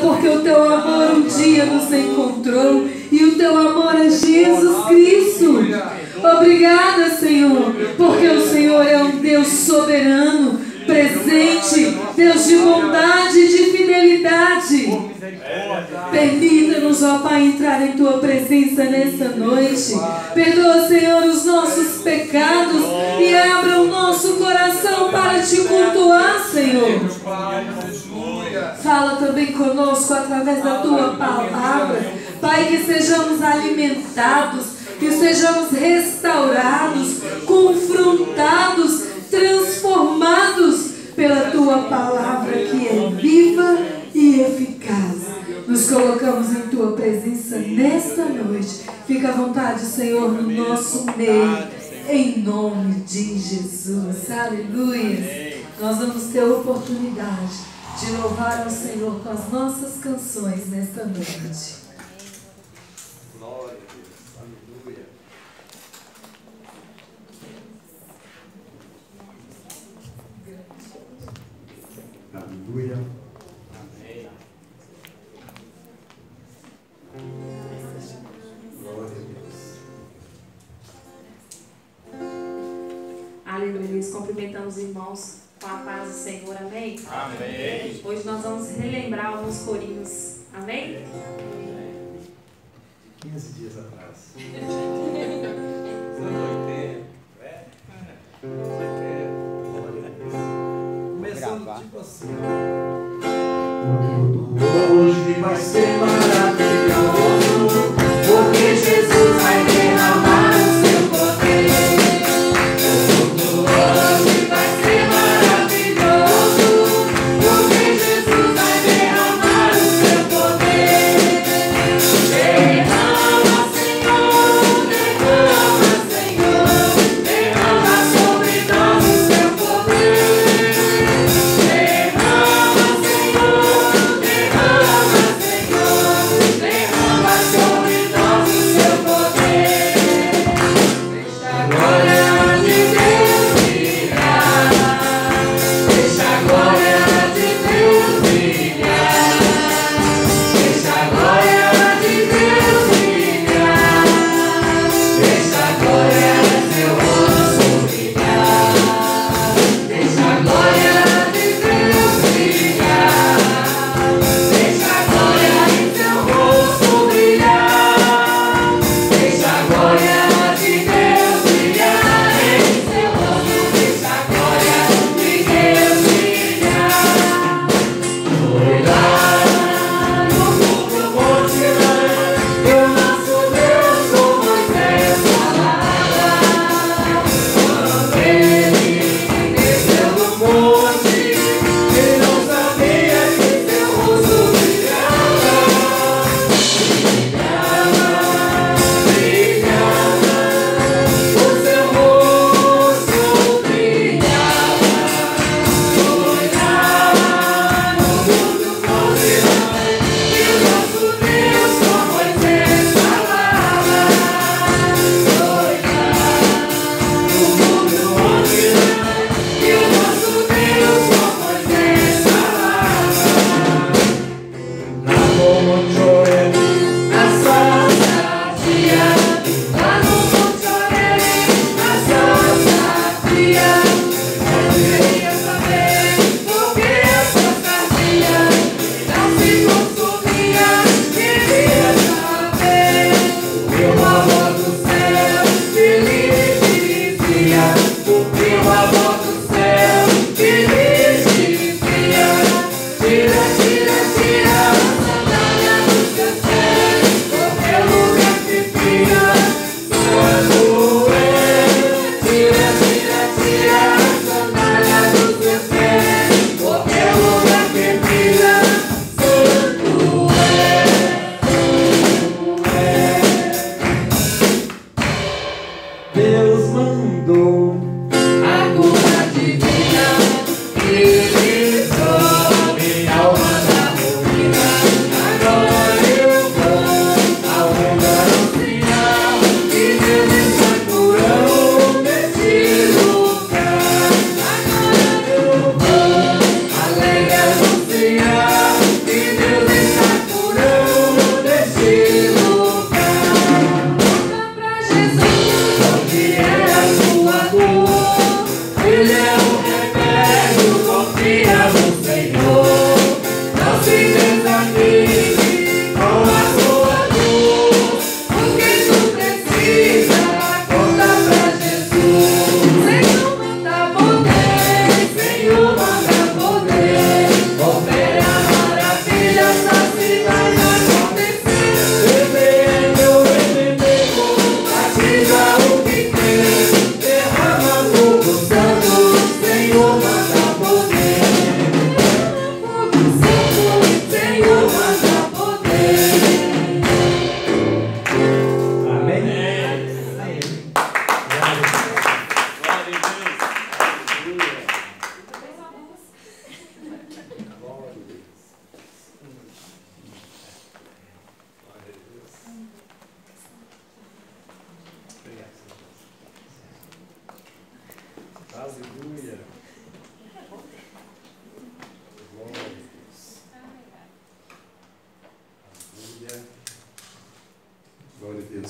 porque o teu amor um dia nos encontrou e o teu amor é Jesus Cristo. Obrigada, Senhor, porque o Senhor é um Deus soberano, presente, Deus de bondade e de fidelidade. Permita-nos, ó Pai, entrar em Tua presença nesta noite. Perdoa, Senhor, os nossos pecados e abra o nosso coração para Te cultuar, Senhor. Fala também conosco através da Tua palavra. Pai, que sejamos alimentados, que sejamos restaurados, confrontados, transformados pela Tua palavra que é viva e eficaz. Nos colocamos em Tua presença nesta noite. Fica à vontade, Senhor, no nosso meio, em nome de Jesus. Aleluia. Nós vamos ter a oportunidade de louvar ao Senhor com as nossas canções nesta noite. Glória a Deus. Aleluia. Aleluia. Amém. Glória a Deus. Aleluia. Cumprimentamos os irmãos com a paz do Senhor. Amém? Amém. Hoje nós vamos relembrar alguns corinhos. Amém? 15 dias atrás. Começando tipo assim. Hoje vai ser maravilhoso, porque Jesus vai derramar o seu poder. Hoje vai ser maravilhoso, porque Jesus vai derramar o seu poder. Derrama, Senhor, derrama sobre nós o seu poder. Derrama, Senhor,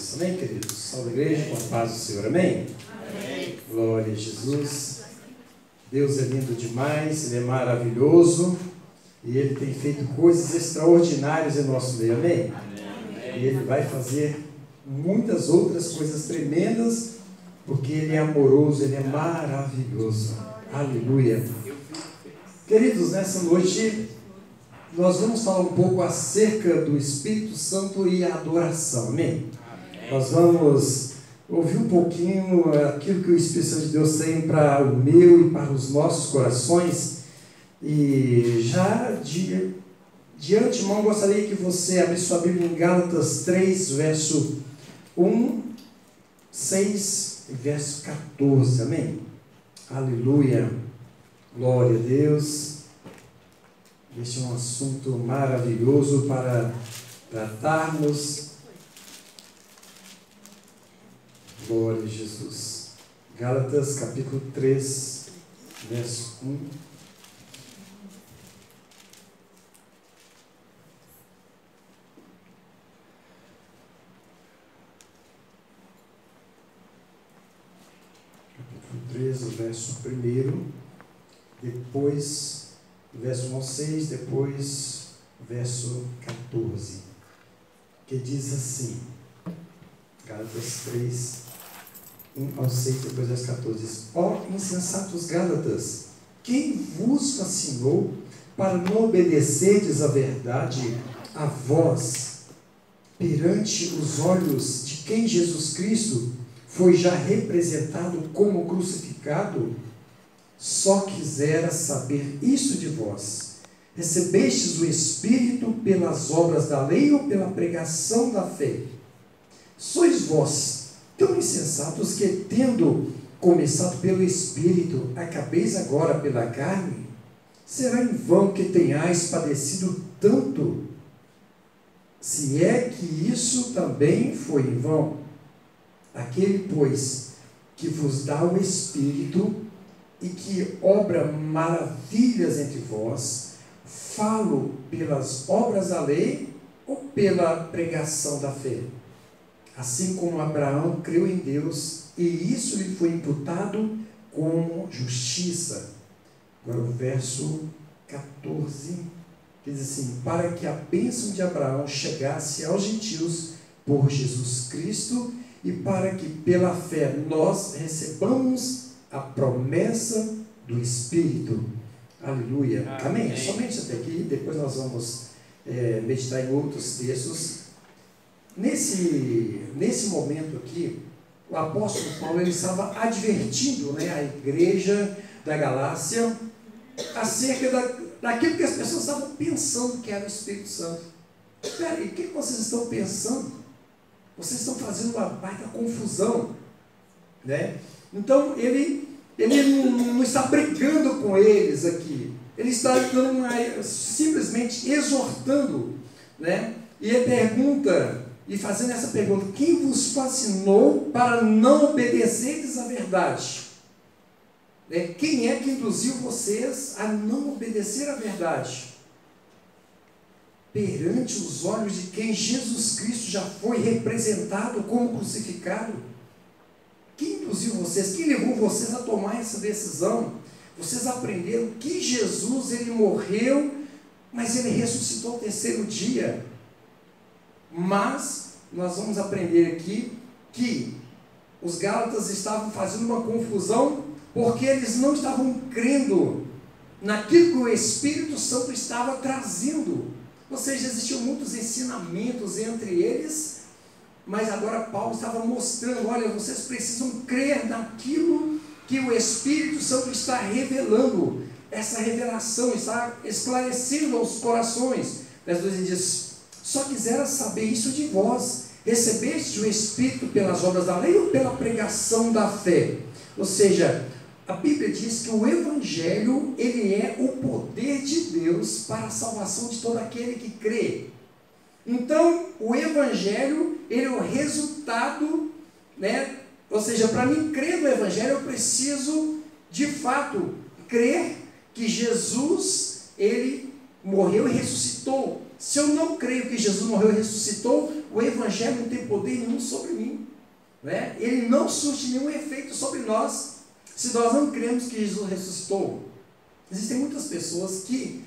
paz. Amém, queridos? Salve a igreja, com a paz do Senhor. Amém? Amém. Glória a Jesus. Deus é lindo demais, Ele é maravilhoso e Ele tem feito coisas extraordinárias em nosso meio. Amém? E Ele vai fazer muitas outras coisas tremendas, porque Ele é amoroso, Ele é maravilhoso. Aleluia. Queridos, nessa noite nós vamos falar um pouco acerca do Espírito Santo e a adoração. Amém? Nós vamos ouvir um pouquinho aquilo que o Espírito Santo de Deus tem para o meu e para os nossos corações. E já de antemão gostaria que você abrisse sua Bíblia em Gálatas 3, verso 1, 6 e verso 14. Amém? Aleluia. Glória a Deus. Este é um assunto maravilhoso para tratarmos. Glória a Jesus. Gálatas capítulo 3, verso 1. Capítulo 3, o verso 1, depois verso 1 ao 6, depois verso 14, que diz assim, Gálatas 3, 1 ao 6, depois verso 14, diz: ó insensatos Gálatas, quem vos fascinou para não obedecerdes à verdade, a vós, perante os olhos de quem Jesus Cristo foi já representado como crucificado? Só quisera saber isso de vós: recebestes o Espírito pelas obras da lei ou pela pregação da fé? Sois vós tão insensatos que, tendo começado pelo Espírito, acabeis agora pela carne? Será em vão que tenhais padecido tanto? Se é que isso também foi em vão. Aquele, pois, que vos dá o Espírito e que obra maravilhas entre vós, falo pelas obras da lei ou pela pregação da fé? Assim como Abraão creu em Deus, e isso lhe foi imputado como justiça. Agora o verso 14, diz assim: para que a bênção de Abraão chegasse aos gentios por Jesus Cristo, e para que pela fé nós recebamos a promessa do Espírito. Aleluia. Amém. Amém. Somente até aqui, depois nós vamos meditar em outros textos. Nesse momento aqui, o apóstolo Paulo ele estava advertindo, a igreja da Galácia acerca daquilo que as pessoas estavam pensando que era o Espírito Santo. Espera aí, o que vocês estão pensando? Vocês estão fazendo uma baita confusão, Então, ele não está brigando com eles aqui. Ele está simplesmente exortando, E ele pergunta, e fazendo essa pergunta: quem vos fascinou para não obedecerdes à verdade? Quem é que induziu vocês a não obedecer à verdade? Perante os olhos de quem Jesus Cristo já foi representado como crucificado? Quem induziu vocês? Quem levou vocês a tomar essa decisão? Vocês aprenderam que Jesus, ele morreu, mas ele ressuscitou ao terceiro dia. Mas nós vamos aprender aqui que os Gálatas estavam fazendo uma confusão porque eles não estavam crendo naquilo que o Espírito Santo estava trazendo. Ou seja, existiam muitos ensinamentos entre eles, mas agora Paulo estava mostrando: olha, vocês precisam crer naquilo que o Espírito Santo está revelando. Essa revelação está esclarecendo aos corações. Verso 2 diz: só quisera saber isso de vós: recebeste o Espírito pelas obras da lei ou pela pregação da fé? Ou seja, a Bíblia diz que o Evangelho, ele é o poder de Deus para a salvação de todo aquele que crê. Então, o Evangelho, ele é o resultado, Ou seja, para mim crer no Evangelho, eu preciso, de fato, crer que Jesus, ele morreu e ressuscitou. Se eu não creio que Jesus morreu e ressuscitou, o Evangelho não tem poder nenhum sobre mim. Né? Ele não surte nenhum efeito sobre nós, se nós não cremos que Jesus ressuscitou. Existem muitas pessoas que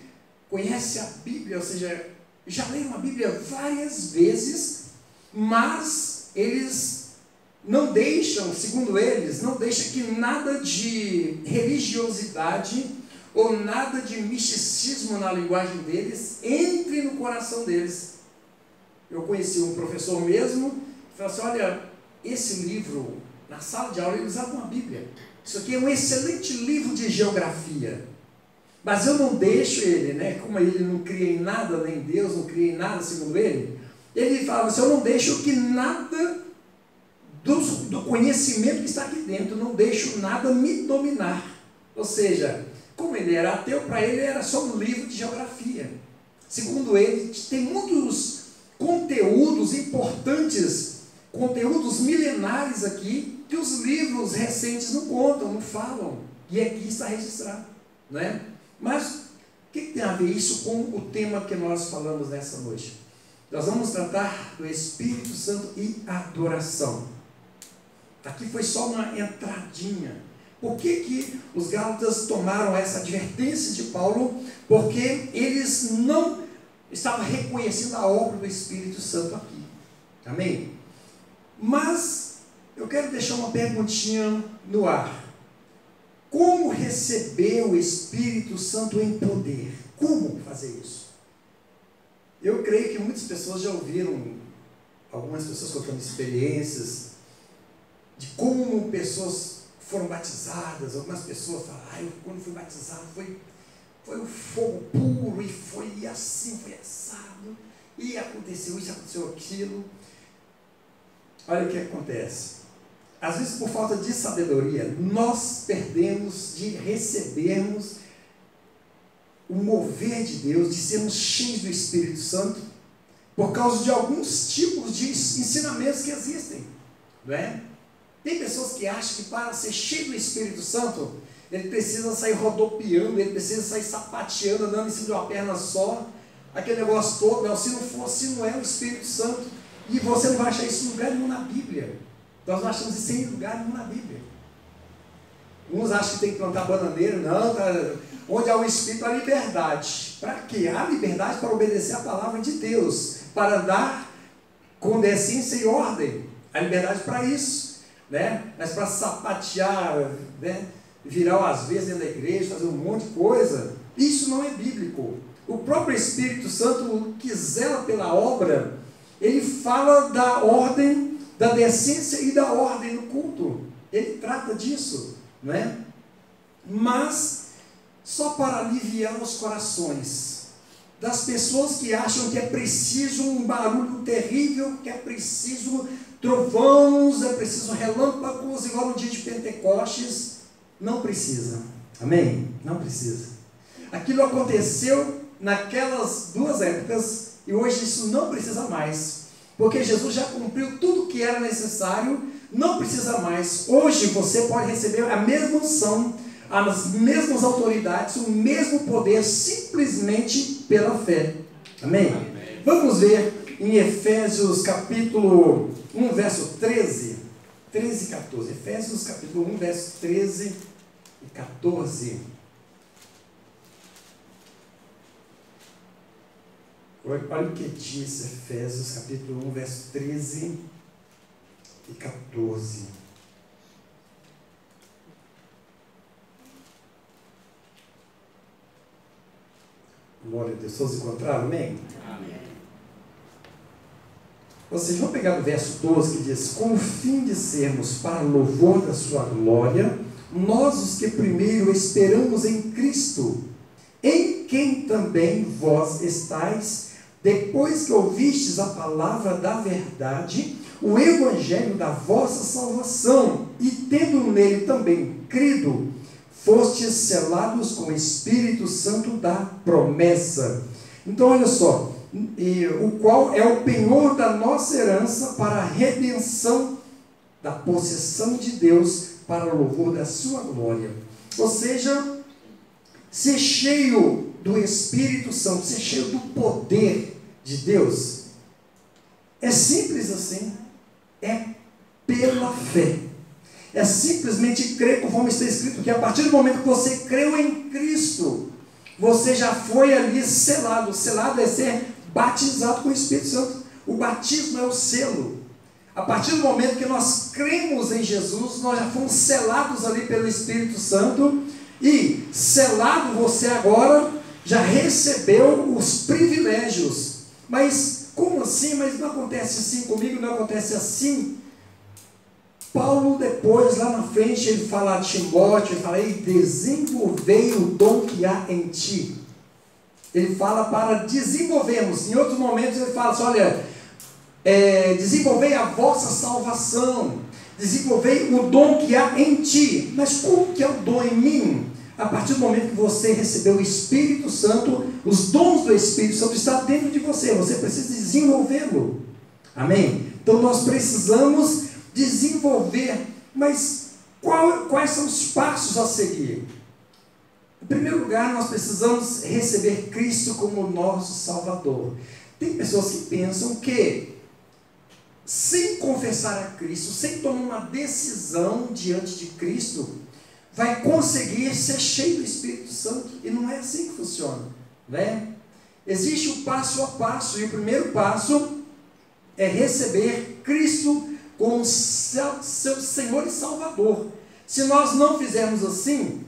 conhecem a Bíblia, ou seja, já leram a Bíblia várias vezes, mas eles não deixam, segundo eles, não deixam que nada de religiosidade ou nada de misticismo na linguagem deles entre no coração deles. Eu conheci um professor mesmo, que falou assim, olha, esse livro, na sala de aula, ele usava uma Bíblia. Isso aqui é um excelente livro de geografia. Mas eu não deixo ele, né? Como ele não cria em nada, nem Deus, não cria em nada, segundo ele, ele falava assim, eu não deixo que nada do conhecimento que está aqui dentro, não deixo nada me dominar. Ou seja, como ele era ateu, para ele era só um livro de geografia. Segundo ele, tem muitos conteúdos importantes, conteúdos milenares aqui, que os livros recentes não contam, não falam. E aqui está registrado. Né? Mas, o que tem a ver isso com o tema que nós falamos nessa noite? Nós vamos tratar do Espírito Santo e adoração. Aqui foi só uma entradinha. Por que os Gálatas tomaram essa advertência de Paulo? Porque eles não estavam reconhecendo a obra do Espírito Santo aqui. Amém? Mas eu quero deixar uma perguntinha no ar. Como receber o Espírito Santo em poder? Como fazer isso? Eu creio que muitas pessoas já ouviram, algumas pessoas contando experiências, de como pessoas foram batizadas. Algumas pessoas falam, quando fui batizado foi um fogo puro, e foi assim, foi assado, e aconteceu isso, aconteceu aquilo. Olha o que acontece. Às vezes, por falta de sabedoria, nós perdemos de recebermos o mover de Deus, de sermos cheios do Espírito Santo, por causa de alguns tipos de ensinamentos que existem. Não é? Tem pessoas que acham que para ser cheio do Espírito Santo, ele precisa sair rodopiando, ele precisa sair sapateando, andando em cima de uma perna só, aquele negócio todo. Não, se não for assim, não é o Espírito Santo. E você não vai achar isso em lugar nenhum na Bíblia. Nós não achamos isso em lugar nenhum na Bíblia. Uns acham que tem que plantar bananeira. Não, onde há o Espírito, há liberdade. Para quê? Há liberdade para obedecer a palavra de Deus, para andar com decência e ordem. Há liberdade para isso. Né? Mas para sapatear, né? Virar às vezes dentro da igreja, fazer um monte de coisa, isso não é bíblico. O próprio Espírito Santo, que zela pela obra, ele fala da ordem, da decência e da ordem no culto. Ele trata disso, não é? Mas só para aliviar os corações das pessoas que acham que é preciso um barulho terrível, que é preciso trovões, é preciso relâmpagos, igual no dia de Pentecostes. Não precisa. Amém? Não precisa. Aquilo aconteceu naquelas duas épocas e hoje isso não precisa mais, porque Jesus já cumpriu tudo o que era necessário. Não precisa mais. Hoje você pode receber a mesma unção, as mesmas autoridades, o mesmo poder, simplesmente pela fé. Amém? Amém. Vamos ver em Efésios capítulo 1, verso 13 e 14. Efésios capítulo 1, verso 13 e 14. Olha o que diz Efésios capítulo 1, verso 13 e 14. Glória a Deus. Todos encontraram? Amém? Amém. Vocês vão pegar o verso 12 que diz: com o fim de sermos para louvor da sua glória, nós os que primeiro esperamos em Cristo, em quem também vós estáis, depois que ouvistes a palavra da verdade, o evangelho da vossa salvação, e tendo nele também crido, fostes selados com o Espírito Santo da promessa. Então olha só, o qual é o penhor da nossa herança para a redenção da possessão de Deus, para o louvor da sua glória. Ou seja, ser cheio do Espírito Santo, ser cheio do poder de Deus? É simples assim. É pela fé. É simplesmente crer, conforme está escrito, que a partir do momento que você creu em Cristo, você já foi ali selado. Selado é ser batizado com o Espírito Santo. O batismo é o selo. A partir do momento que nós cremos em Jesus, nós já fomos selados ali pelo Espírito Santo. E selado, você agora já recebeu os privilégios. Mas como assim? Mas não acontece assim comigo, não acontece assim. Paulo depois, lá na frente, ele fala a Timóteo, ele fala, desenvolvei o dom que há em ti. Ele fala para desenvolvermos. Em outros momentos ele fala assim, olha, desenvolvei a vossa salvação, desenvolvei o dom que há em ti. Mas como que é o dom em mim? A partir do momento que você recebeu o Espírito Santo, os dons do Espírito Santo estão dentro de você, você precisa desenvolvê-lo. Amém? Então nós precisamos desenvolver, mas quais são os passos a seguir? Em primeiro lugar, nós precisamos receber Cristo como nosso Salvador. Tem pessoas que pensam que, sem confessar a Cristo, sem tomar uma decisão diante de Cristo, vai conseguir ser cheio do Espírito Santo, e não é assim que funciona, né? Existe o passo a passo, e o primeiro passo é receber Cristo como seu Senhor e Salvador. Se nós não fizermos assim,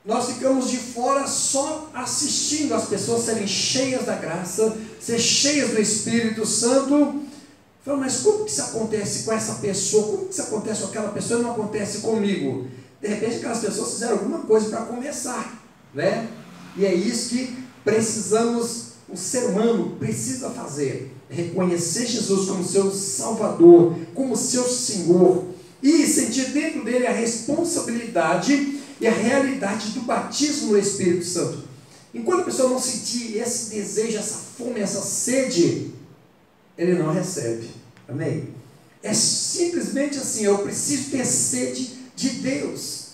nós ficamos de fora só assistindo as pessoas serem cheias da graça, ser cheias do Espírito Santo. Mas como que isso acontece com essa pessoa? Como que isso acontece com aquela pessoa e não acontece comigo? De repente aquelas pessoas fizeram alguma coisa para começar, né? E é isso que precisamos, o ser humano precisa fazer. Reconhecer Jesus como seu Salvador, como seu Senhor, e sentir dentro dele a responsabilidade e a realidade do batismo no Espírito Santo. Enquanto a pessoa não sentir esse desejo, essa fome, essa sede, ele não recebe. Amém? É simplesmente assim, eu preciso ter sede de Deus.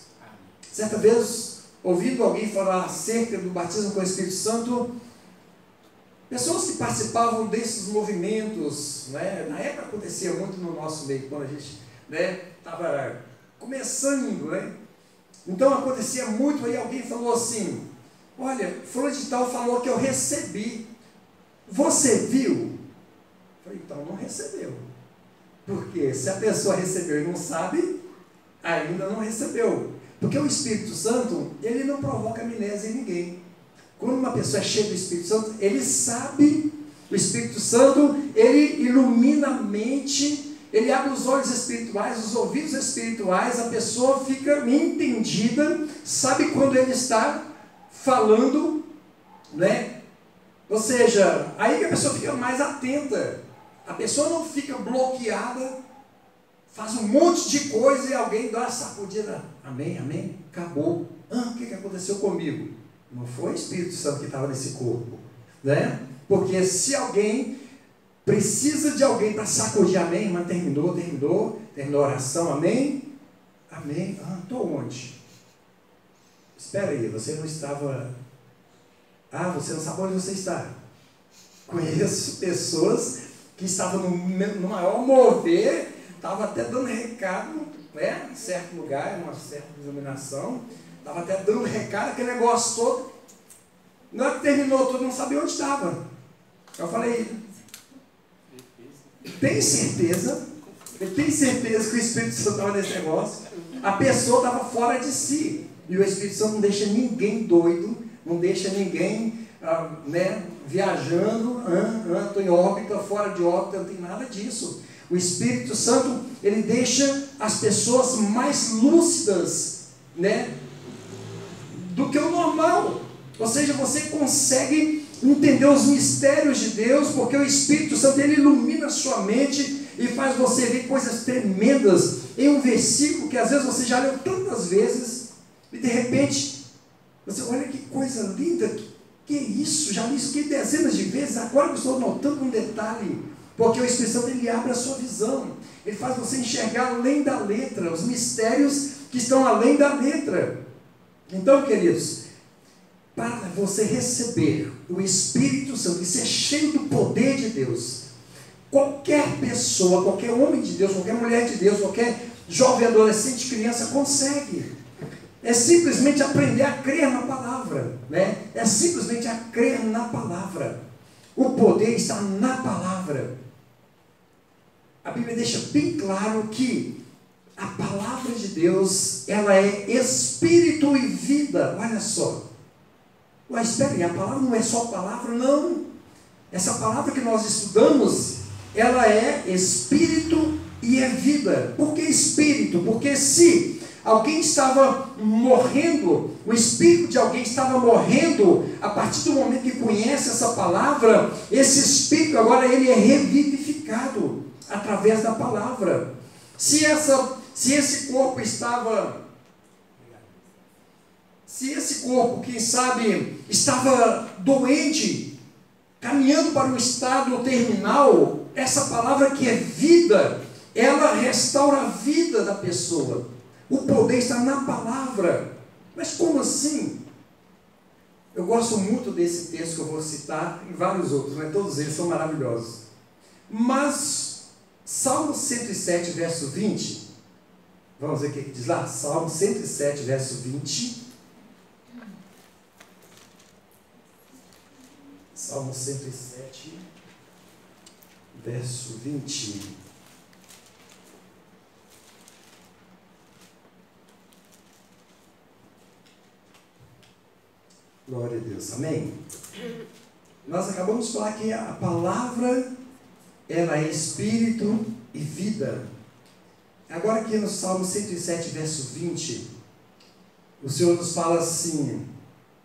Certa vez, ouvindo alguém falar acerca do batismo com o Espírito Santo, pessoas que participavam desses movimentos, né? Na época acontecia muito no nosso meio, quando a gente estava começando, né? Então acontecia muito, aí alguém falou assim, olha, fulano de tal falou que eu recebi, você viu? Eu falei, então não recebeu, porque se a pessoa recebeu e não sabe, ainda não recebeu, porque o Espírito Santo, ele não provoca amnésia em ninguém. Quando uma pessoa é cheia do Espírito Santo, ele sabe, o Espírito Santo, ele ilumina a mente, ele abre os olhos espirituais, os ouvidos espirituais, a pessoa fica entendida, sabe quando ele está falando, né? Ou seja, aí que a pessoa fica mais atenta, a pessoa não fica bloqueada, faz um monte de coisa e alguém dá uma sacudida, amém, amém, acabou. O que aconteceu comigo? Não foi o Espírito Santo que estava nesse corpo, né? Porque se alguém precisa de alguém para sacudir, amém, mas terminou a oração, amém, amém, estou onde? Espera aí, você não estava, você não sabe onde você está. Conheço pessoas que estavam no maior mover, estavam até dando recado, né, em certo lugar, em uma certa iluminação, estava até dando recado, aquele negócio todo. Na hora que terminou tudo, não sabia onde estava. Eu falei, tem certeza que o Espírito Santo estava nesse negócio? A pessoa estava fora de si. E o Espírito Santo não deixa ninguém doido, não deixa ninguém viajando, estou em órbita, fora de órbita, não tem nada disso. O Espírito Santo, ele deixa as pessoas mais lúcidas, né, do que o normal. Ou seja, você consegue entender os mistérios de Deus, porque o Espírito Santo, ele ilumina a sua mente e faz você ver coisas tremendas em um versículo que às vezes você já leu tantas vezes e de repente você olha que coisa linda, que é isso, já li isso aqui dezenas de vezes, agora que eu estou notando um detalhe, porque o Espírito Santo, ele abre a sua visão, ele faz você enxergar além da letra, os mistérios que estão além da letra. Então, queridos, para você receber o Espírito Santo e ser cheio do poder de Deus, qualquer pessoa, qualquer homem de Deus, qualquer mulher de Deus, qualquer jovem, adolescente, criança consegue. É simplesmente aprender a crer na palavra, né? É simplesmente a crer na palavra. O poder está na palavra. A Bíblia deixa bem claro que a palavra de Deus, ela é espírito e vida. Olha só. Mas espera aí, a palavra não é só palavra, não. Essa palavra que nós estudamos, ela é espírito e é vida. Por que espírito? Porque se alguém estava morrendo, o espírito de alguém estava morrendo, a partir do momento que conhece essa palavra, esse espírito agora ele é revivificado através da palavra. Se esse corpo quem sabe, estava doente, caminhando para um estado terminal, essa palavra que é vida, ela restaura a vida da pessoa. O poder está na palavra. Mas como assim? Eu gosto muito desse texto que eu vou citar, e vários outros, mas todos eles são maravilhosos. Mas, Salmo 107, verso 20, vamos ver o que diz lá? Salmo 107, verso 20. Salmo 107, verso 20. Glória a Deus, amém? Nós acabamos de falar que a palavra, ela é espírito e vida. Agora aqui no Salmo 107, verso 20, o Senhor nos fala assim,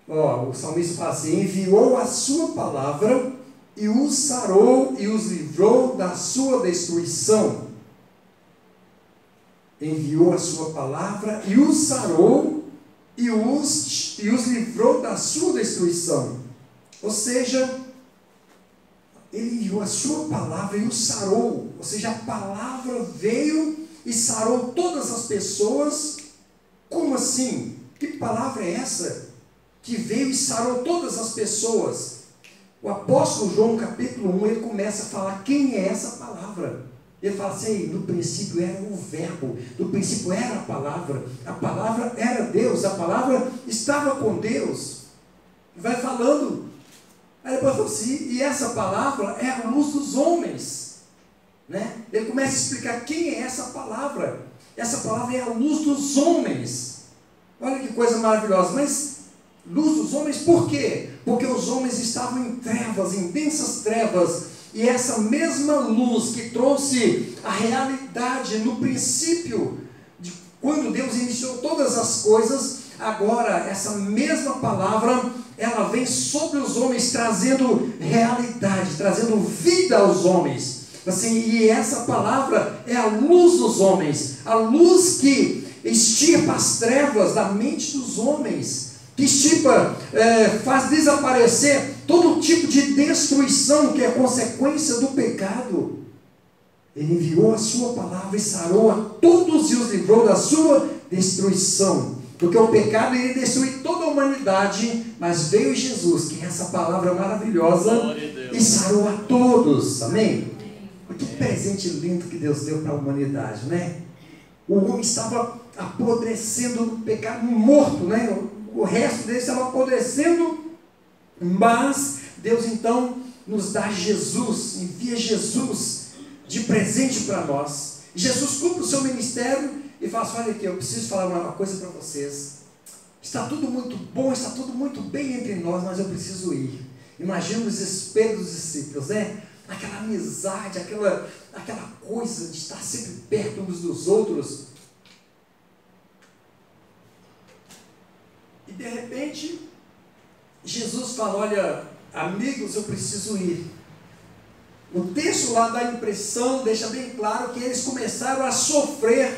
o salmista fala assim: enviou a sua palavra e os sarou e os livrou da sua destruição. Enviou a sua palavra e os sarou e os livrou da sua destruição. Ou seja, ele enviou a sua palavra e os sarou. Ou seja, a palavra veio e sarou todas as pessoas. Como assim? Que palavra é essa que veio e sarou todas as pessoas? O apóstolo João, capítulo 1, ele começa a falar quem é essa palavra. Ele fala assim: no princípio era o verbo, no princípio era a palavra era Deus, a palavra estava com Deus. Vai falando. Aí depois fala assim: e essa palavra é a luz dos homens, né? Ele começa a explicar quem é essa palavra. Essa palavra é a luz dos homens. Olha que coisa maravilhosa. Mas luz dos homens por quê? Porque os homens estavam em trevas, em densas trevas. E essa mesma luz que trouxe a realidade no princípio, de quando Deus iniciou todas as coisas, agora essa mesma palavra, ela vem sobre os homens, trazendo realidade, trazendo vida aos homens. Assim, e essa palavra é a luz dos homens, a luz que extirpa as trevas da mente dos homens, que faz desaparecer todo tipo de destruição que é consequência do pecado. Ele enviou a sua palavra e sarou a todos e os livrou da sua destruição. Porque o pecado ele destruiu toda a humanidade, mas veio Jesus, que é essa palavra maravilhosa, e sarou a todos. Amém? Que presente lindo que Deus deu para a humanidade, né? O homem estava apodrecendo no pecado, morto, né? O resto dele estava apodrecendo, mas Deus então nos dá Jesus, envia Jesus de presente para nós. Jesus cumpre o seu ministério e fala assim: olha aqui, eu preciso falar uma coisa para vocês. Está tudo muito bom, está tudo muito bem entre nós, mas eu preciso ir. Imagina o desespero dos discípulos, né? Aquela amizade, aquela coisa de estar sempre perto uns dos outros. E de repente, Jesus fala: olha, amigos, eu preciso ir. O texto lá dá a impressão, deixa bem claro que eles começaram a sofrer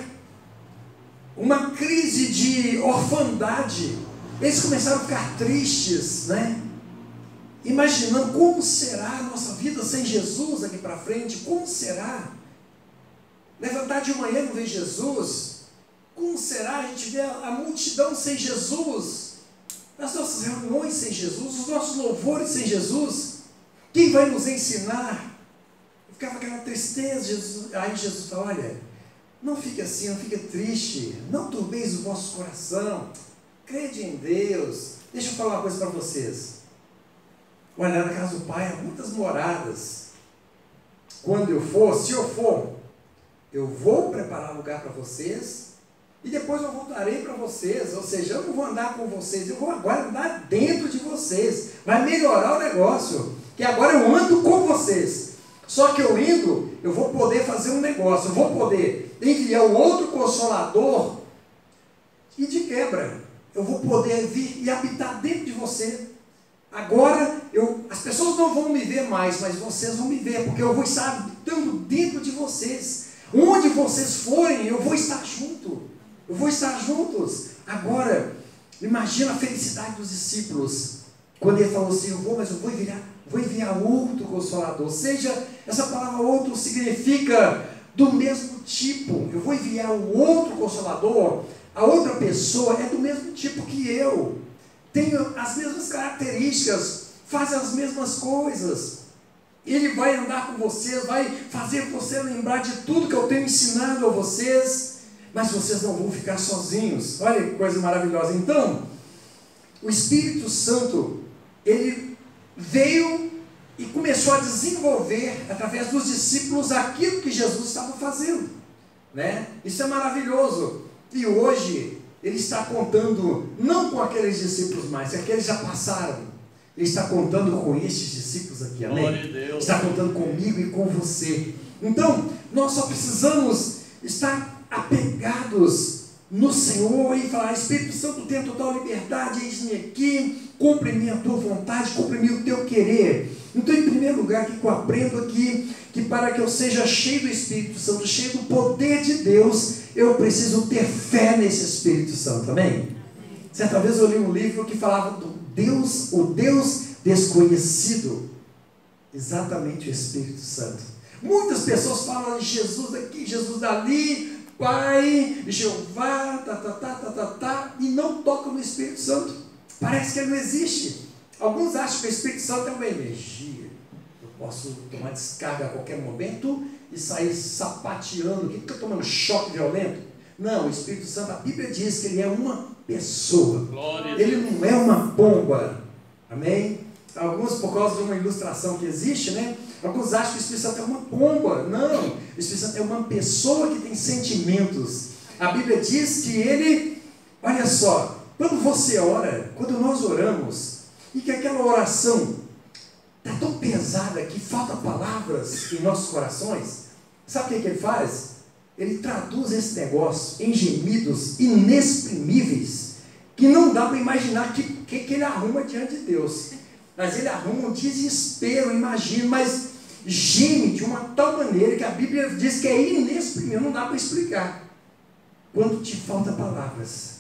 uma crise de orfandade. Eles começaram a ficar tristes, né? Imaginando como será a nossa vida sem Jesus aqui para frente. Como será? Levantar de manhã e não ver Jesus. Como será a gente ver a multidão sem Jesus? as nossas reuniões sem Jesus, os nossos louvores sem Jesus, quem vai nos ensinar? Ficava aquela tristeza, Jesus, aí Jesus fala, olha, não fique assim, não fique triste, não turbeis o vosso coração, crede em Deus. Deixa eu falar uma coisa para vocês. Olha, na casa do Pai há muitas moradas. Quando eu for, se eu for, eu vou preparar lugar para vocês e depois eu voltarei para vocês. Ou seja, eu não vou andar com vocês, eu vou agora andar dentro de vocês. Vai melhorar o negócio, que agora eu ando com vocês. Só que eu indo, eu vou poder fazer um negócio, eu vou poder enviar um outro Consolador e de quebra, eu vou poder vir e habitar dentro de você. Agora, as pessoas não vão me ver mais, mas vocês vão me ver, porque eu vou estar habitando dentro de vocês. Onde vocês forem, eu vou estar junto. Eu vou estar juntos. Agora, imagina a felicidade dos discípulos, quando ele falou assim, mas eu vou enviar outro Consolador. Ou seja, essa palavra outro significa do mesmo tipo. Eu vou enviar um outro Consolador. A outra pessoa é do mesmo tipo que eu. Tem as mesmas características, faz as mesmas coisas. Ele vai andar com vocês, vai fazer você lembrar de tudo que eu tenho ensinado a vocês, mas vocês não vão ficar sozinhos. Olha que coisa maravilhosa. Então, o Espírito Santo, ele veio e começou a desenvolver, através dos discípulos, aquilo que Jesus estava fazendo, né? Isso é maravilhoso. E hoje, ele está contando, não com aqueles discípulos mais, aqueles já passaram. Ele está contando com estes discípulos aqui, amém? Está contando comigo e com você. Então, nós só precisamos estar apegados no Senhor e falar, Espírito Santo, tem total liberdade, eis-me aqui, cumpre-me a tua vontade, cumpre-me o teu querer. Então, em primeiro lugar, que eu aprendo aqui, que para que eu seja cheio do Espírito Santo, cheio do poder de Deus, eu preciso ter fé nesse Espírito Santo, amém? Certa vez eu li um livro que falava do Deus, o Deus desconhecido, exatamente o Espírito Santo. Muitas pessoas falam de Jesus aqui, Jesus dali, Pai, Jeová, e não tocam no Espírito Santo. Parece que ele não existe. Alguns acham que o Espírito Santo é uma energia. Eu posso tomar descarga a qualquer momento e sair sapateando. O que estou tomando? Choque violento? Não, o Espírito Santo, a Bíblia diz que ele é uma pessoa. Ele não é uma pomba. Amém? Alguns, por causa de uma ilustração que existe, né? Alguns acham que o Espírito Santo é uma pomba. Não, o Espírito Santo é uma pessoa que tem sentimentos. A Bíblia diz que ele, olha só, quando você ora, quando nós oramos, e que aquela oração está tão pesada que falta palavras em nossos corações, sabe o que ele faz? Ele traduz esse negócio em gemidos inexprimíveis, que não dá para imaginar que ele arruma diante de Deus. Mas ele arruma um desespero, imagina, mas geme de uma tal maneira que a Bíblia diz que é inexprimível, não dá para explicar. Quando te falta palavras,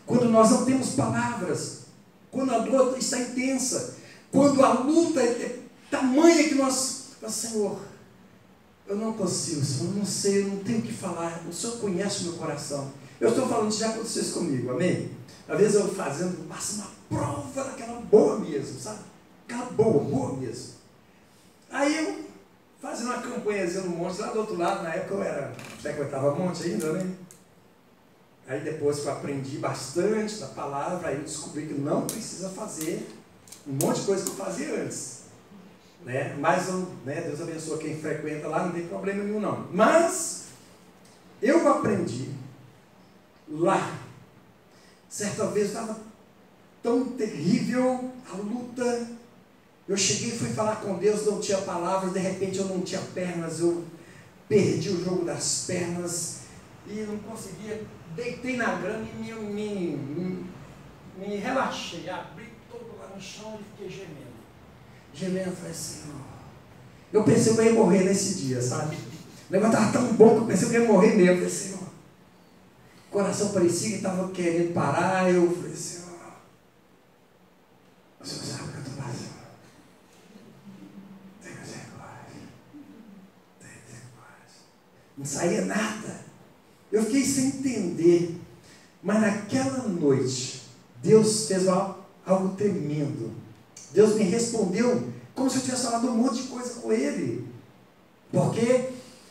quando nós não temos palavras, quando a dor está intensa, quando a luta é tamanha que nós, Senhor, eu não consigo, Senhor, eu não sei, eu não tenho o que falar, o Senhor conhece o meu coração. Eu estou falando, isso já aconteceu isso comigo, amém? Às vezes eu fazendo, passa uma prova daquela boa mesmo, sabe? Aquela boa mesmo. Aí eu, fazendo uma campanhazinha no monte, lá do outro lado, na época eu frequentava monte ainda, né? Aí depois que eu aprendi bastante da palavra, aí eu descobri que não precisa fazer um monte de coisa que eu fazia antes. Né? Mas Deus abençoa quem frequenta lá, não tem problema nenhum não. Mas eu aprendi lá. Certa vez estava tão terrível a luta. Eu cheguei e fui falar com Deus, não tinha palavras, de repente eu não tinha pernas, eu perdi o jogo das pernas e não conseguia. Deitei na grama e me relaxei, abri todo lá no chão e fiquei gemendo. Gemendo, falei, Senhor. Eu pensei que eu ia morrer nesse dia, sabe? O negócio estava tão bom que eu pensei que eu ia morrer mesmo. Eu falei, Senhor. O coração parecia que estava querendo parar. Eu falei, Senhor. O Senhor sabe o que eu estou passando. Tem misericórdia. Tem misericórdia. Não saía nada. Eu fiquei sem entender, mas naquela noite, Deus fez algo tremendo. Deus me respondeu como se eu tivesse falado um monte de coisa com Ele. Porque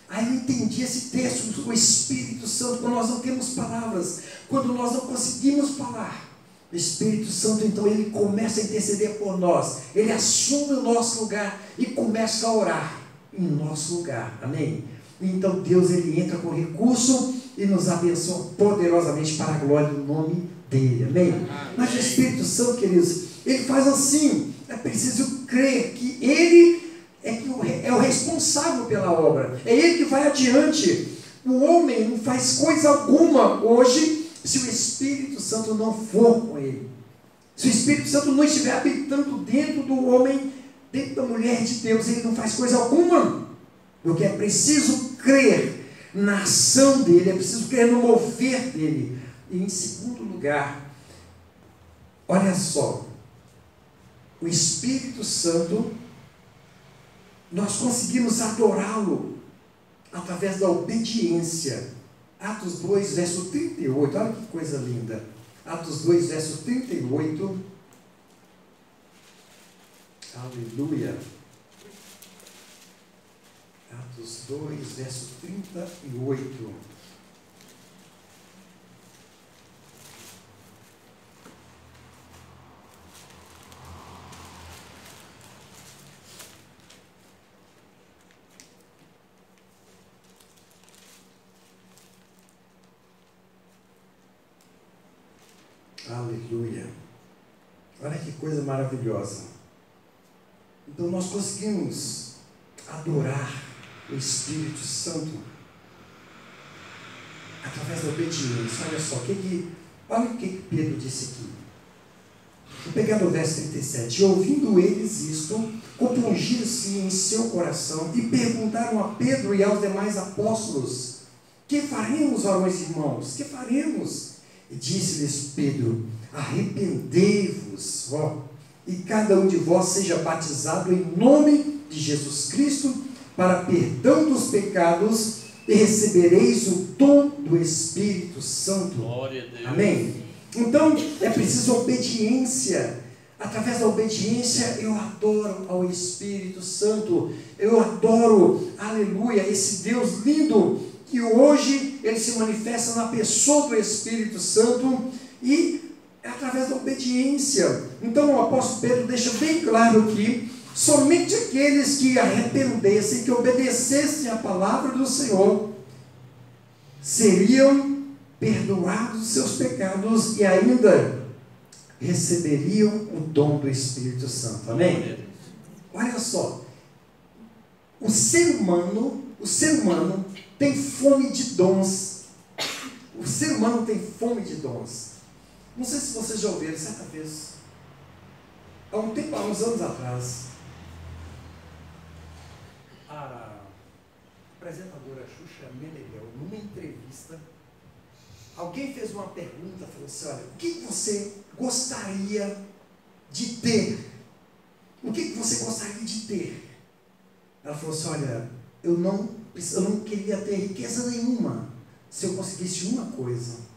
aí eu entendi esse texto, o Espírito Santo, quando nós não temos palavras, quando nós não conseguimos falar, o Espírito Santo, então, ele começa a interceder por nós, ele assume o nosso lugar e começa a orar em nosso lugar, amém? Então Deus, ele entra com recurso e nos abençoa poderosamente para a glória do nome dele, amém? Mas o Espírito Santo, queridos, ele faz assim, é preciso crer que ele é o responsável pela obra, é ele que vai adiante. O homem não faz coisa alguma hoje se o Espírito Santo não for com ele, se o Espírito Santo não estiver habitando dentro do homem, dentro da mulher de Deus, ele não faz coisa alguma, porque é preciso crer na ação dele, é preciso crer no mover dele. E em segundo lugar, olha só, o Espírito Santo, nós conseguimos adorá-lo através da obediência. Atos 2, verso 38, olha que coisa linda. Atos 2, verso 38. Aleluia. Atos 2, verso 38. Aleluia. Olha que coisa maravilhosa. Então nós conseguimos adorar o Espírito Santo através da obediência. Olha só, olha o que Pedro disse aqui. Vou pegar no verso 37. E ouvindo eles isto, compungiram-se em seu coração e perguntaram a Pedro e aos demais apóstolos: que faremos, ó meus irmãos? Que faremos? E disse-lhes Pedro: arrependei-vos, e cada um de vós seja batizado em nome de Jesus Cristo para perdão dos pecados, e recebereis o dom do Espírito Santo. Glória a Deus. Amém? Então é preciso obediência. Através da obediência eu adoro ao Espírito Santo, eu adoro, aleluia, esse Deus lindo que hoje ele se manifesta na pessoa do Espírito Santo, e é através da obediência. Então o apóstolo Pedro deixa bem claro que somente aqueles que arrependessem, que obedecessem a palavra do Senhor, seriam perdoados os seus pecados e ainda receberiam o dom do Espírito Santo. Amém? Olha só, o ser humano tem fome de dons. O ser humano tem fome de dons. Não sei se vocês já ouviram, certa vez, há uns anos atrás, a apresentadora Xuxa Meneghel, numa entrevista, alguém fez uma pergunta, falou assim: olha, o que você gostaria de ter? O que você gostaria de ter? Ela falou assim: olha, eu não queria ter riqueza nenhuma, se eu conseguisse uma coisa.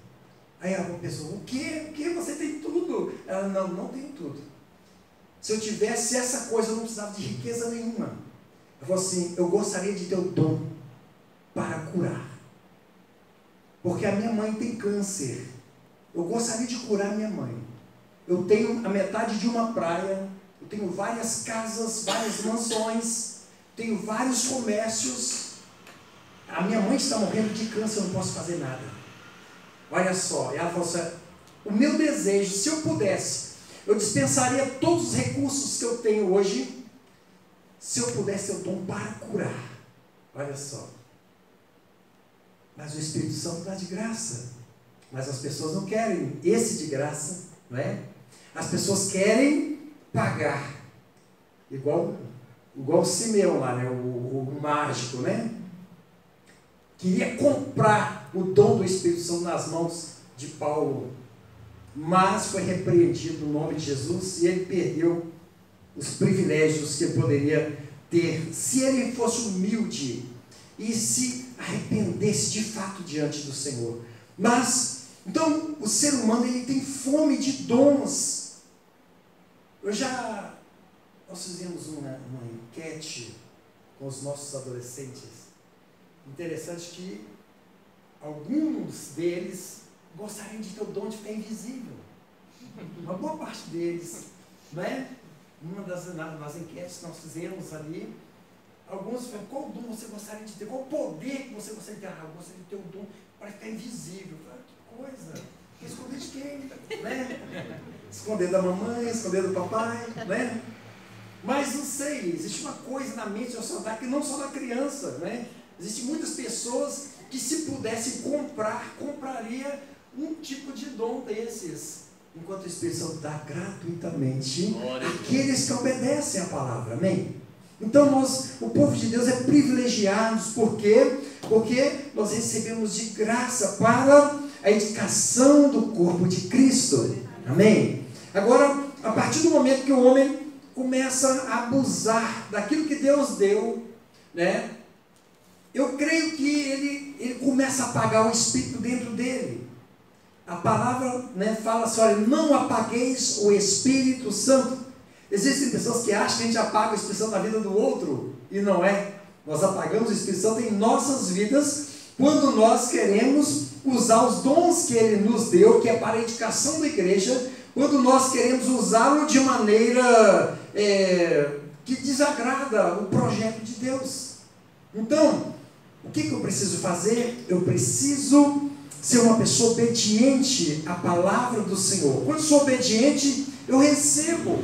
Aí a pessoa: o quê? Você tem tudo? Ela: não tenho tudo. Se eu tivesse essa coisa, eu não precisava de riqueza nenhuma. Ela falou assim: eu gostaria de ter o dom para curar. Porque a minha mãe tem câncer. Eu gostaria de curar minha mãe. Eu tenho a metade de uma praia, eu tenho várias casas, várias mansões, tenho vários comércios. A minha mãe está morrendo de câncer, eu não posso fazer nada. Olha só, e ela falou assim: o meu desejo, se eu pudesse, eu dispensaria todos os recursos que eu tenho hoje, se eu pudesse ter o dom para curar. Olha só. Mas o Espírito Santo dá de graça. Mas as pessoas não querem esse de graça, não é? As pessoas querem pagar. Igual o Simeão lá, né? O mágico, né? Queria comprar o dom do Espírito Santo nas mãos de Paulo, mas foi repreendido no nome de Jesus e ele perdeu os privilégios que ele poderia ter se ele fosse humilde e se arrependesse de fato diante do Senhor. Mas, então, o ser humano ele tem fome de dons. Nós fizemos uma enquete com os nossos adolescentes. Interessante que alguns deles gostariam de ter o dom de ficar invisível. Uma boa parte deles, né? Uma das enquetes que nós fizemos ali, alguns falaram, qual dom você gostaria de ter? Qual poder que você gostaria de ter? Eu gostaria de ter o dom para ficar invisível. Eu falei, que coisa! Esconder de quem? Né? Esconder da mamãe, esconder do papai, né? Mas não sei, existe uma coisa na mente que não só da criança, né? Existem muitas pessoas que, se pudessem compraria um tipo de dom desses, enquanto o Espírito Santo dá gratuitamente àqueles que obedecem a palavra, amém? Então o povo de Deus é privilegiado, por quê? Porque nós recebemos de graça para a edificação do corpo de Cristo, amém? Agora, a partir do momento que o homem começa a abusar daquilo que Deus deu, né? Eu creio que ele começa a apagar o Espírito dentro dele. A palavra, né, fala assim, olha, não apagueis o Espírito Santo. Existem pessoas que acham que a gente apaga o Espírito Santo na vida do outro, e não é. Nós apagamos o Espírito Santo em nossas vidas, quando nós queremos usar os dons que ele nos deu, que é para a edificação da igreja, quando nós queremos usá-lo de maneira que desagrada o projeto de Deus. Então, o que eu preciso fazer? Eu preciso ser uma pessoa obediente à palavra do Senhor. Quando sou obediente, eu recebo.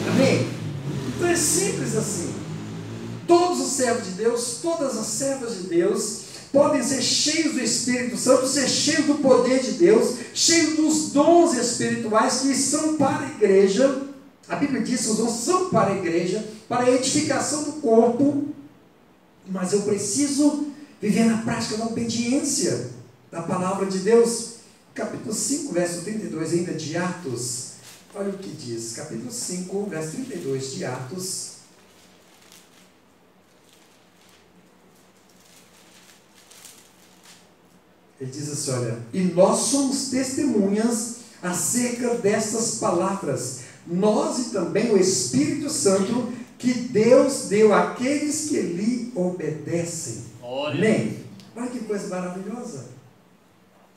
Amém? Então é simples assim. Todos os servos de Deus, todas as servas de Deus, podem ser cheios do Espírito Santo, ser cheios do poder de Deus, cheios dos dons espirituais que são para a igreja. A Bíblia diz que os dons são para a igreja, para a edificação do corpo, mas eu preciso viver na prática da obediência da palavra de Deus. Capítulo 5, verso 32 ainda de Atos, olha o que diz, capítulo 5, verso 32 de Atos. Ele diz assim, olha, e nós somos testemunhas acerca destas palavras, nós e também o Espírito Santo que Deus deu àqueles que lhe obedecem. Amém? Olha que coisa maravilhosa.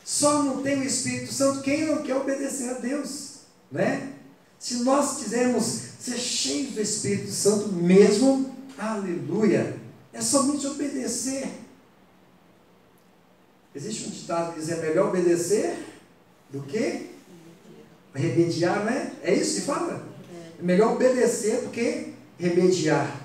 Só não tem o Espírito Santo quem não quer obedecer a Deus, né? Se nós quisermos ser cheios do Espírito Santo mesmo, aleluia, é somente obedecer. Existe um ditado que diz, é melhor obedecer do que remediar, né? É isso que fala? É melhor obedecer do que remediar.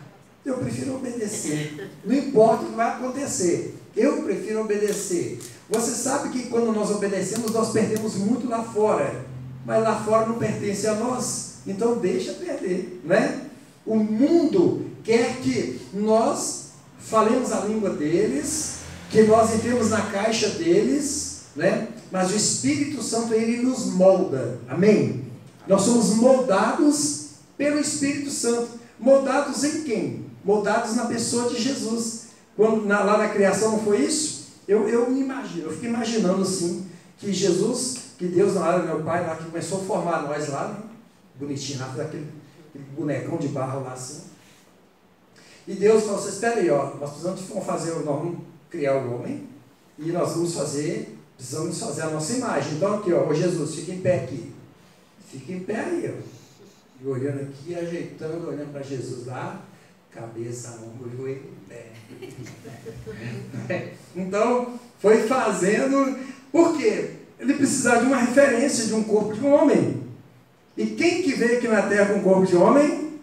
Eu prefiro obedecer. Não importa o que vai acontecer. Eu prefiro obedecer. Você sabe que quando nós obedecemos, nós perdemos muito lá fora. Mas lá fora não pertence a nós. Então deixa perder, né? O mundo quer que nós falemos a língua deles, que nós entremos na caixa deles, né? Mas o Espírito Santo, ele nos molda, amém? Nós somos moldados pelo Espírito Santo. Moldados em quem? Moldados na pessoa de Jesus. Quando lá na criação não foi isso? Eu me imagino, eu fico imaginando assim, que Jesus, que Deus na hora do meu pai lá, que começou a formar nós lá, né? Bonitinho, lá, aquele bonecão de barro lá assim. E Deus falou assim, espera aí, ó, nós precisamos nós vamos criar o homem, e nós precisamos fazer a nossa imagem. Então aqui, ó, Jesus, fica em pé aqui. Fica em pé aí, ó. E olhando aqui, ajeitando, olhando para Jesus lá, cabeça, ombro, joelho, pé. Então, foi fazendo, por quê? Ele precisava de uma referência de um corpo de um homem. E quem que veio aqui na terra com o corpo de homem?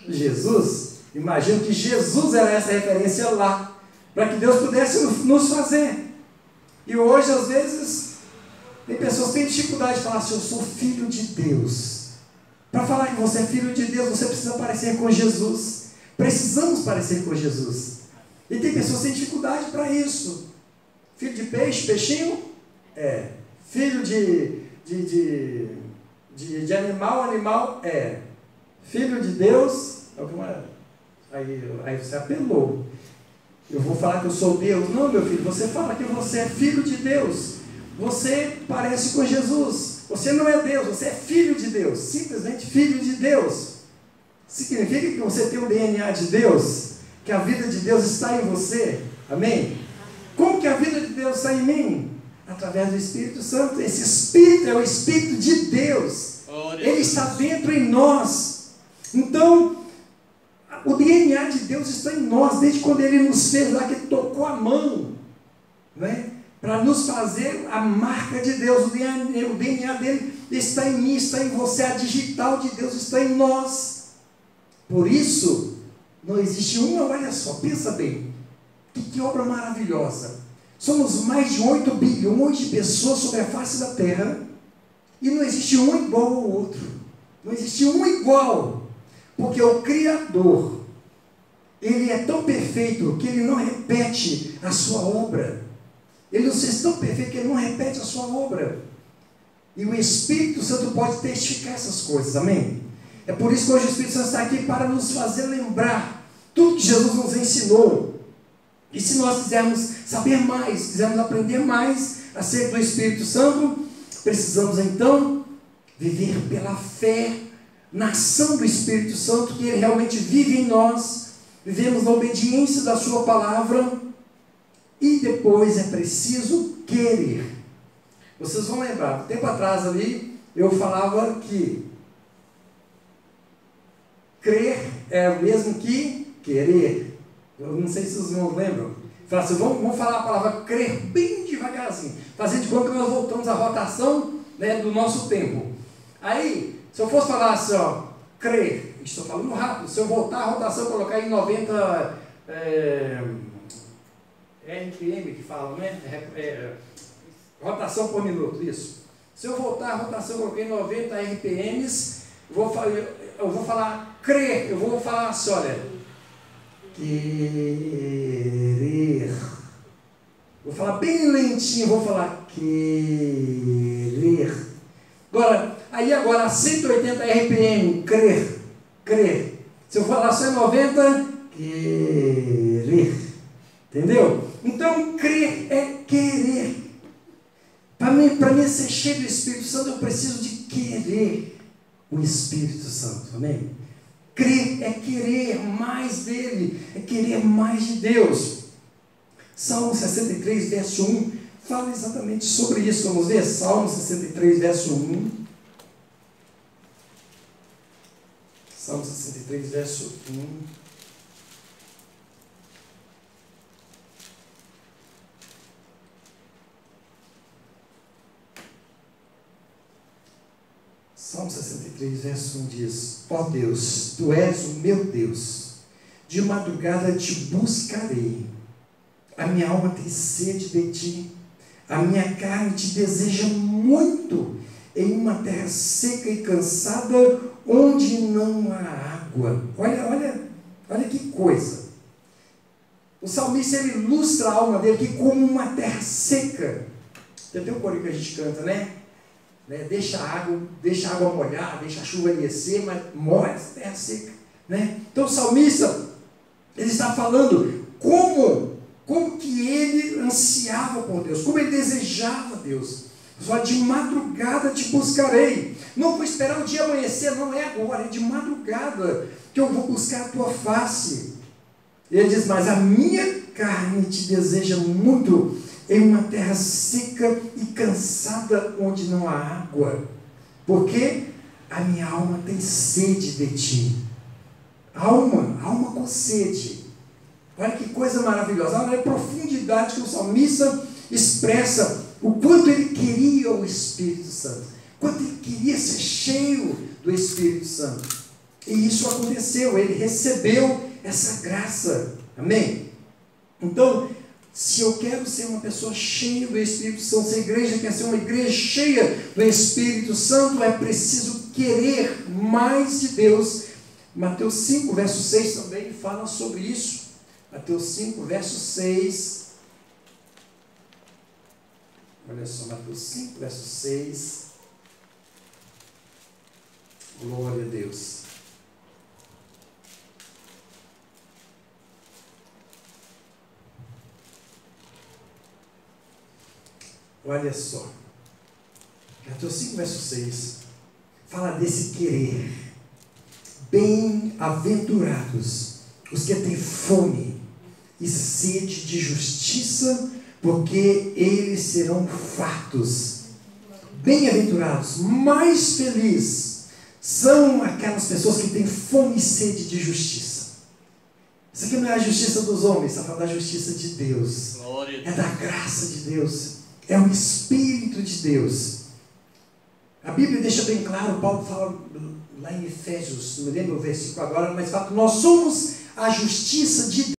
Jesus. Imagino que Jesus era essa referência lá, para que Deus pudesse nos fazer. E hoje, às vezes, tem pessoas que têm dificuldade de falar assim, eu sou filho de Deus. Para falar que você é filho de Deus, você precisa parecer com Jesus. Precisamos parecer com Jesus. E tem pessoas que têm dificuldade para isso. Filho de peixe, peixinho? É. Filho de animal? É. Filho de Deus? Aí você apelou. Eu vou falar que eu sou Deus? Não, meu filho, você fala que você é filho de Deus. Você parece com Jesus. Você não é Deus, você é filho de Deus, simplesmente filho de Deus. Significa que você tem o DNA de Deus, que a vida de Deus está em você. Amém? Como que a vida de Deus está em mim? Através do Espírito Santo. Esse Espírito é o Espírito de Deus. Ele está dentro em nós. Então, o DNA de Deus está em nós, desde quando Ele nos fez lá, que Ele tocou a mão, né? Para nos fazer a marca de Deus. O DNA dele está em mim, está em você. A digital de Deus está em nós. Por isso, não existe uma, olha só, pensa bem, que obra maravilhosa. Somos mais de 8 bilhões de pessoas sobre a face da Terra, e não existe um igual ao outro. Não existe um igual, porque o Criador, Ele é tão perfeito que Ele não repete a sua obra. Ele nos fez tão perfeito que Ele não repete a sua obra. E o Espírito Santo pode testificar essas coisas, amém? É por isso que hoje o Espírito Santo está aqui para nos fazer lembrar tudo que Jesus nos ensinou. E se nós quisermos saber mais, quisermos aprender mais acerca do Espírito Santo, precisamos então viver pela fé na ação do Espírito Santo, que Ele realmente vive em nós, vivemos na obediência da sua palavra, e depois é preciso querer. Vocês vão lembrar, tempo atrás ali, eu falava que crer é o mesmo que querer. Eu não sei se vocês não lembram. Fala assim, vamos falar a palavra crer bem devagarzinho, fazer de conta que nós voltamos à rotação, né, do nosso tempo. Aí, se eu fosse falar assim, ó, crer, estou falando rápido, se eu voltar a rotação, colocar em 90 RPM que falam, né? Rotação por minuto, isso. Se eu voltar a rotação, coloquei 90 RPMs, eu vou falar crer, eu vou falar assim, olha, querer. Vou falar bem lentinho, vou falar querer. Agora, 180 RPM, crer. Se eu falar só em 90, querer. Entendeu? Então, crer é querer. Para mim ser cheio do Espírito Santo, eu preciso de querer o Espírito Santo. Amém? Crer é querer mais dele, é querer mais de Deus. Salmo 63, verso 1, fala exatamente sobre isso. Vamos ver? Salmo 63, verso 1. Salmo 63, verso 1. Salmo 63, verso 1 diz: ó Deus, Tu és o meu Deus, de madrugada te buscarei, a minha alma tem sede de Ti, a minha carne te deseja muito, em uma terra seca e cansada, onde não há água. Olha que coisa. O salmista, ele ilustra a alma dele que como uma terra seca. Tem até um corinho que a gente canta, né? Deixa a água molhar, deixa a chuva descer, mas morre essa terra seca, né? Então o salmista, ele está falando como que ele ansiava por Deus, como ele desejava Deus. Só de madrugada te buscarei. Não vou esperar o dia amanhecer, não é agora, é de madrugada que eu vou buscar a tua face. Ele diz, mas a minha carne te deseja muito, em uma terra seca e cansada, onde não há água, porque a minha alma tem sede de Ti. Alma com sede. Olha que coisa maravilhosa, olha a profundidade que o salmista expressa, o quanto ele queria o Espírito Santo, quanto ele queria ser cheio do Espírito Santo. E isso aconteceu, ele recebeu essa graça, amém? Então, se eu quero ser uma pessoa cheia do Espírito Santo, se a igreja quer ser uma igreja cheia do Espírito Santo, é preciso querer mais de Deus. Mateus 5, verso 6 também fala sobre isso. Mateus 5, verso 6. Olha só, Mateus 5, verso 6. Glória a Deus. Olha só. Mateus 5, verso 6, fala desse querer. Bem-aventurados os que têm fome e sede de justiça, porque eles serão fartos. Bem-aventurados, mais felizes são aquelas pessoas que têm fome e sede de justiça. Isso aqui não é a justiça dos homens, está falando da justiça de Deus. É da graça de Deus. É o Espírito de Deus. A Bíblia deixa bem claro, Paulo fala lá em Efésios, não me lembro o versículo agora, mas fala que nós somos a justiça de Deus.